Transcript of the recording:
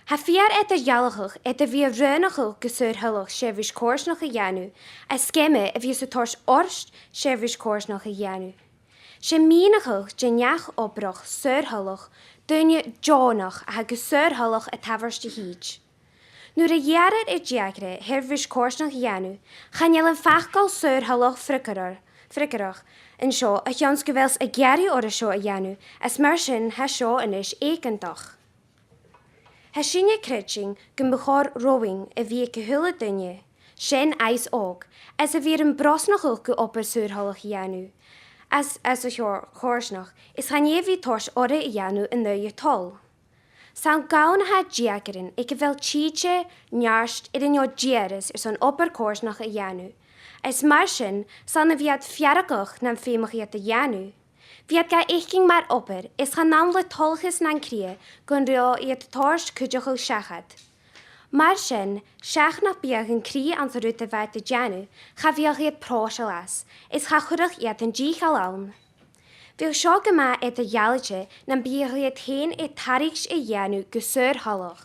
Ha fiar et jalachach et bhí rönachach gosur halach sheirbheis coimhearsnachd a dheanamh, a skemme a bhí sa tors orst sheirbheis coimhearsnachd a dheanamh. Se mínachach de neach obrach sur halach, dunne Jonach a ha gosur halach a taverste híd. Nuair a dhearad I deagre sheirbheis coimhearsnachd a dheanamh, chan an fachgal sur halach frickarach, in seo a cheans go bhfuils a gearú or a seo a dheanamh, as mar sin ha seo inis écantach. Ha sinne critching gyn bachor rowing a bhí go hula dunne, sin eis og, as a bhí an brosnachach go opar súrhalach dheanamh. As a chòirsnach, is chan bhí tors ora I dheanamh in nuair tol. San gaun ha diagarin I go bhfuil tíide nearst I den díaras son opar còirsnach a dheanamh. As mar sin, san a bhíad fiaragach na féimach iad a dheanamh. Bhíad ga éching mar opar, is chan nám le tolchas na cria gon reo iad tors cúideach ó seachad. Mar sin, seach nach bíag an crí an sa rúta bhaid a dheanamh, cha bhíag iad próse las, is cha chudach iad an dí chalán. Bhíag seo go ma iad a dhealaite na bíag iad hain I tarígs I dheanamh go sur halach.